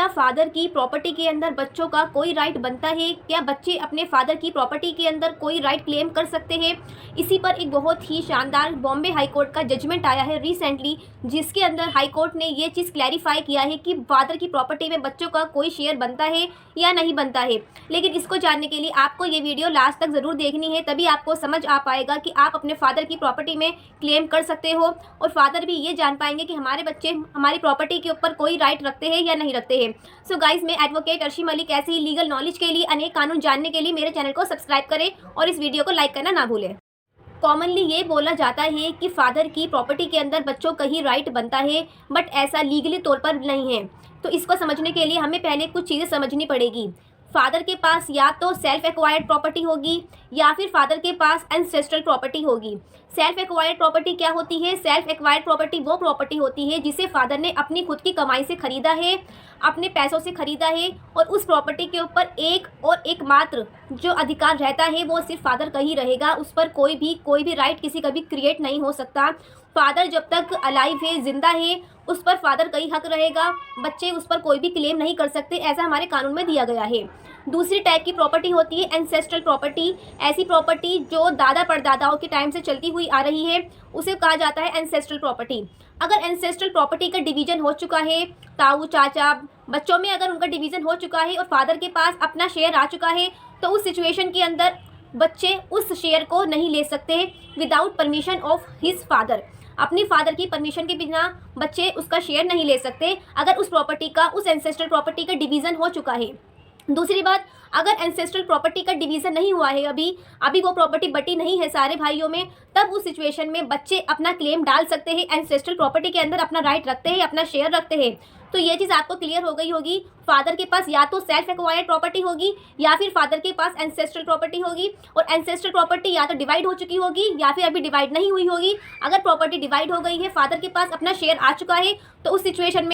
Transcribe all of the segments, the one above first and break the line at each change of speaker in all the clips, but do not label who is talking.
क्या फादर की प्रॉपर्टी के अंदर बच्चों का कोई राइट बनता है? क्या बच्चे अपने फादर की प्रॉपर्टी के अंदर कोई राइट क्लेम कर सकते हैं? इसी पर एक बहुत ही शानदार बॉम्बे हाई कोर्ट का जजमेंट आया है रिसेंटली, जिसके अंदर हाई कोर्ट ने ये चीज़ क्लैरिफाई किया है कि फादर की प्रॉपर्टी में बच्चों का कोई शेयर बनता है या नहीं बनता है। लेकिन इसको जानने के लिए आपको ये वीडियो लास्ट तक ज़रूर देखनी है, तभी आपको समझ आ पाएगा कि आप अपने फादर की प्रॉपर्टी में क्लेम कर सकते हो और फादर भी ये जान पाएंगे कि हमारे बच्चे हमारी प्रॉपर्टी के ऊपर कोई राइट रखते हैं या नहीं रखते हैं। सो गाइज, मैं एडवोकेट अर्शी मलिक ऐसे ही लीगल नॉलेज के लिए, अनेक कानून जानने के लिए मेरे चैनल को सब्सक्राइब करें और इस वीडियो को लाइक करना ना भूलें। कॉमनली ये बोला जाता है कि फादर की प्रॉपर्टी के अंदर बच्चों का ही राइट बनता है, बट ऐसा लीगली तौर पर नहीं है। तो इसको समझने के लिए हमें पहले कुछ चीज़ें समझनी पड़ेगी। फादर के पास या तो सेल्फ एक्वायर्ड प्रॉपर्टी होगी या फिर फादर के पास एंसेस्ट्रल प्रॉपर्टी होगी। सेल्फ एक्वायर्ड प्रॉपर्टी क्या होती है? सेल्फ एक्वायर्ड प्रॉपर्टी वो प्रॉपर्टी होती है जिसे फादर ने अपनी खुद की कमाई से खरीदा है, अपने पैसों से खरीदा है, और उस प्रॉपर्टी के ऊपर एक और एकमात्र जो अधिकार रहता है वो सिर्फ फादर का ही रहेगा। उस पर कोई भी राइट किसी का भी क्रिएट नहीं हो सकता। फादर जब तक अलाइव है, जिंदा है, उस पर फादर का ही हक रहेगा। बच्चे उस पर कोई भी क्लेम नहीं कर सकते, ऐसा हमारे कानून में दिया गया है। दूसरी टाइप की प्रॉपर्टी होती है एंसेस्ट्रल प्रॉपर्टी। ऐसी प्रॉपर्टी जो दादा परदादाओं के टाइम से चलती हुई आ रही है, उसे कहा जाता है एंसेस्ट्रल प्रॉपर्टी। अगर एंसेस्ट्रल प्रॉपर्टी का डिवीजन हो चुका है, ताऊ चाचा बच्चों में अगर उनका डिवीजन हो चुका है और फादर के पास अपना शेयर आ चुका है, तो उस सिचुएशन के अंदर बच्चे उस शेयर को नहीं ले सकते without permission of his father. अपनी फादर की परमिशन के बिना बच्चे उसका शेयर नहीं ले सकते अगर उस प्रॉपर्टी का, उस एंसेस्ट्रल प्रॉपर्टी का डिवीज़न हो चुका है। दूसरी बात, अगर एंसेस्ट्रल प्रॉपर्टी का डिवीज़न नहीं हुआ है, अभी वो प्रॉपर्टी बटी नहीं है सारे भाइयों में, तब उस सिचुएशन में बच्चे अपना क्लेम डाल सकते हैं। एंसेस्ट्रल प्रॉपर्टी के अंदर अपना राइट रखते हैं, अपना शेयर रखते हैं। तो ये चीज़ आपको क्लियर हो गई होगी। फादर के पास या तो सेल्फ एक्वायर्ड प्रॉपर्टी होगी या फिर फादर के पास एंसेस्ट्रल प्रॉपर्टी होगी, और एंसेस्ट्रल प्रॉपर्टी या तो डिवाइड हो चुकी होगी या फिर अभी डिवाइड नहीं हुई होगी। अगर प्रॉपर्टी डिवाइड हो गई है, फादर के पास अपना शेयर आ चुका है, तो उस सिचुएशन में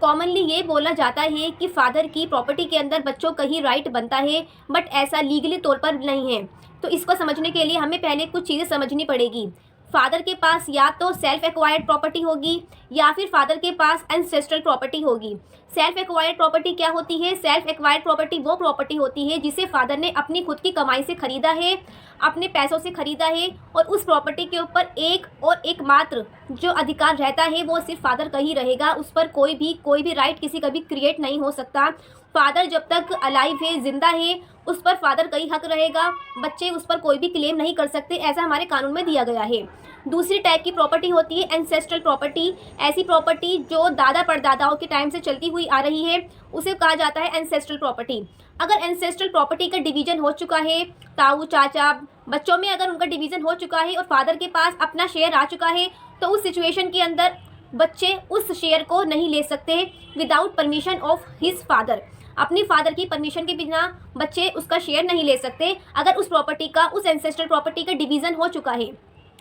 कॉमनली ये बोला जाता है कि फादर की प्रॉपर्टी के अंदर बच्चों का ही राइट बनता है, बट ऐसा लीगली तौर पर नहीं है। तो इसको समझने के लिए हमें पहले कुछ चीज़ें समझनी पड़ेगी। फादर के पास या तो सेल्फ एक्वायर्ड प्रॉपर्टी होगी या फिर फादर के पास एंसेस्ट्रल प्रॉपर्टी होगी। सेल्फ एक्वायर्ड प्रॉपर्टी क्या होती है? सेल्फ एक्वायर्ड प्रॉपर्टी वो प्रॉपर्टी होती है जिसे फादर ने अपनी खुद की कमाई से खरीदा है, अपने पैसों से खरीदा है, और उस प्रॉपर्टी के ऊपर एक और एकमात्र जो अधिकार रहता है वो सिर्फ फादर का ही रहेगा। उस पर कोई भी राइट किसी का भी क्रिएट नहीं हो सकता। फादर जब तक अलाइव है, जिंदा है, उस पर फादर का ही हक रहेगा। बच्चे उस पर कोई भी क्लेम नहीं कर सकते, ऐसा हमारे कानून में दिया गया है। दूसरी टाइप की प्रॉपर्टी होती है एंसेस्ट्रल प्रॉपर्टी। ऐसी प्रॉपर्टी जो दादा परदादाओं के टाइम से चलती हुई आ रही है, उसे कहा जाता है एंसेस्ट्रल प्रॉपर्टी। अगर एंसेस्ट्रल प्रॉपर्टी का डिवीजन हो चुका है, ताऊ चाचा बच्चों में अगर उनका डिवीजन हो चुका है और फादर के पास अपना शेयर आ चुका है, तो उस सिचुएशन के अंदर बच्चे उस शेयर को नहीं ले सकते without permission of his father. अपनी फादर की परमिशन के बिना बच्चे उसका शेयर नहीं ले सकते अगर उस प्रॉपर्टी का, उस एंसेस्ट्रल प्रॉपर्टी का डिवीज़न हो चुका है।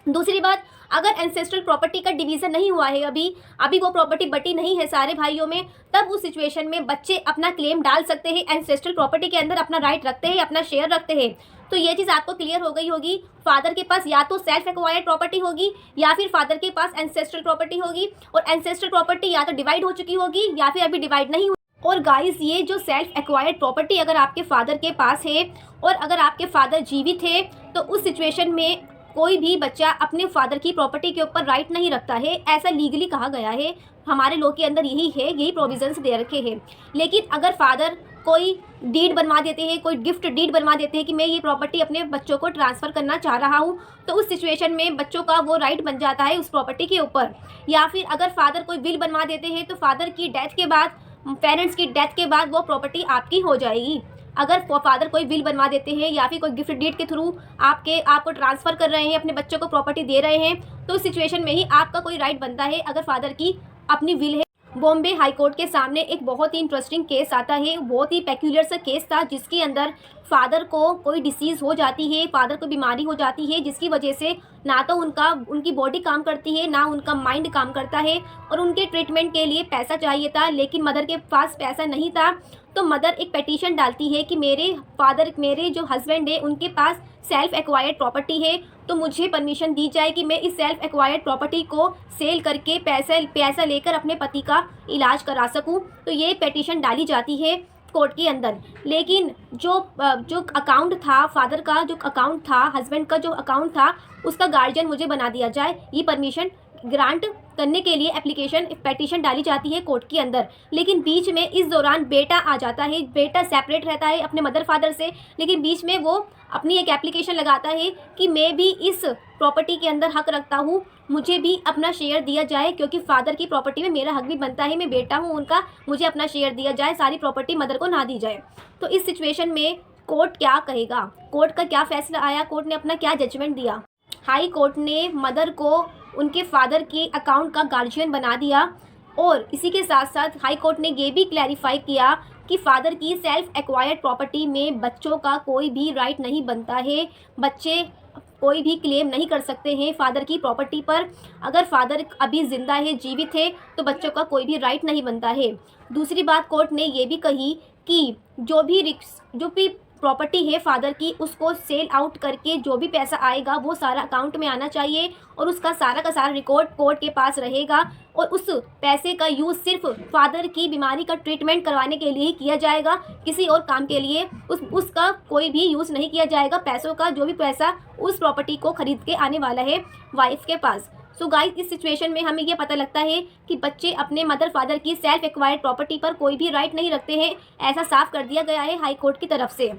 दूसरी बात, अगर एंसेस्ट्रल प्रॉपर्टी का डिवीज़न नहीं हुआ है, अभी वो प्रॉपर्टी बटी नहीं है सारे भाइयों में, तब उस सिचुएशन में बच्चे अपना क्लेम डाल सकते हैं। एंसेस्ट्रल प्रॉपर्टी के अंदर अपना राइट रखते हैं, अपना शेयर रखते हैं। तो ये चीज़ आपको क्लियर हो गई होगी। फादर के पास या तो सेल्फ एक्वायर्ड प्रॉपर्टी होगी या फिर फादर के पास एंसेस्ट्रल प्रॉपर्टी होगी, और एंसेस्ट्रल प्रॉपर्टी या तो डिवाइड हो चुकी होगी या फिर अभी डिवाइड नहीं। और गाइस, ये जो सेल्फ एक्वायर्ड प्रॉपर्टी अगर आपके फादर के पास है और अगर आपके फादर जीवित है, तो उस सिचुएशन में कोई भी बच्चा अपने फादर की प्रॉपर्टी के ऊपर राइट नहीं रखता है। ऐसा लीगली कहा गया है, हमारे लॉ के अंदर यही है, यही प्रोविजंस दे रखे हैं। लेकिन अगर फादर कोई डीड बनवा देते हैं, कोई गिफ्ट डीड बनवा देते हैं कि मैं ये प्रॉपर्टी अपने बच्चों को ट्रांसफ़र करना चाह रहा हूँ, तो उस सिचुएशन में बच्चों का वो राइट बन जाता है उस प्रॉपर्टी के ऊपर। या फिर अगर फादर कोई विल बनवा देते हैं, तो फादर की डेथ के बाद, पेरेंट्स की डेथ के बाद वो प्रॉपर्टी आपकी हो जाएगी। अगर फादर कोई विल बनवा देते हैं या फिर कोई गिफ्ट डीड के थ्रू आपको ट्रांसफ़र कर रहे हैं, अपने बच्चों को प्रॉपर्टी दे रहे हैं, तो उस सिचुएशन में ही आपका कोई राइट बनता है अगर फादर की अपनी विल है। बॉम्बे हाई कोर्ट के सामने एक बहुत ही इंटरेस्टिंग केस आता है, बहुत ही पेक्यूलियर सा केस था, जिसके अंदर फादर को कोई डिसीज़ हो जाती है, फादर को बीमारी हो जाती है, जिसकी वजह से ना तो उनकी बॉडी काम करती है, ना उनका माइंड काम करता है, और उनके ट्रीटमेंट के लिए पैसा चाहिए था, लेकिन मदर के पास पैसा नहीं था। तो मदर एक पिटीशन डालती है कि मेरे जो हस्बैंड है उनके पास सेल्फ एक्वायर्ड प्रॉपर्टी है, तो मुझे परमिशन दी जाए कि मैं इस सेल्फ एक्वायर्ड प्रॉपर्टी को सेल करके पैसा लेकर अपने पति का इलाज करा सकूं। तो ये पिटीशन डाली जाती है कोर्ट के अंदर। लेकिन जो अकाउंट था फादर का, जो अकाउंट था हस्बैंड का, जो अकाउंट था उसका गार्जियन मुझे बना दिया जाए, ये परमिशन ग्रांट करने के लिए एप्लीकेशन पिटीशन डाली जाती है कोर्ट के अंदर। लेकिन बीच में इस दौरान बेटा आ जाता है, बेटा सेपरेट रहता है अपने मदर फादर से, लेकिन बीच में वो अपनी एक एप्लीकेशन लगाता है कि मैं भी इस प्रॉपर्टी के अंदर हक रखता हूँ, मुझे भी अपना शेयर दिया जाए, क्योंकि फादर की प्रॉपर्टी में मेरा हक भी बनता है, मैं बेटा हूँ उनका, मुझे अपना शेयर दिया जाए, सारी प्रॉपर्टी मदर को ना दी जाए। तो इस सिचुएशन में कोर्ट क्या कहेगा, कोर्ट का क्या फैसला आया, कोर्ट ने अपना क्या जजमेंट दिया। हाई कोर्ट ने मदर को उनके फादर के अकाउंट का गार्जियन बना दिया, और इसी के साथ साथ हाई कोर्ट ने ये भी क्लैरिफाई किया कि फादर की सेल्फ एक्वायर्ड प्रॉपर्टी में बच्चों का कोई भी राइट नहीं बनता है, बच्चे कोई भी क्लेम नहीं कर सकते हैं फादर की प्रॉपर्टी पर। अगर फादर अभी ज़िंदा है, जीवित है, तो बच्चों का कोई भी राइट नहीं बनता है। दूसरी बात कोर्ट ने ये भी कही कि जो भी प्रॉपर्टी है फादर की, उसको सेल आउट करके जो भी पैसा आएगा वो सारा अकाउंट में आना चाहिए, और उसका सारा का सारा रिकॉर्ड कोर्ट के पास रहेगा, और उस पैसे का यूज़ सिर्फ फादर की बीमारी का ट्रीटमेंट करवाने के लिए ही किया जाएगा, किसी और काम के लिए उसका कोई भी यूज़ नहीं किया जाएगा। पैसों का जो भी पैसा उस प्रॉपर्टी को खरीद के आने वाला है वाइफ के पास। सो गाइस, इस सिचुएशन में हमें यह पता लगता है कि बच्चे अपने मदर फादर की सेल्फ एक्वायर्ड प्रॉपर्टी पर कोई भी राइट नहीं रखते हैं, ऐसा साफ कर दिया गया है हाई कोर्ट की तरफ से।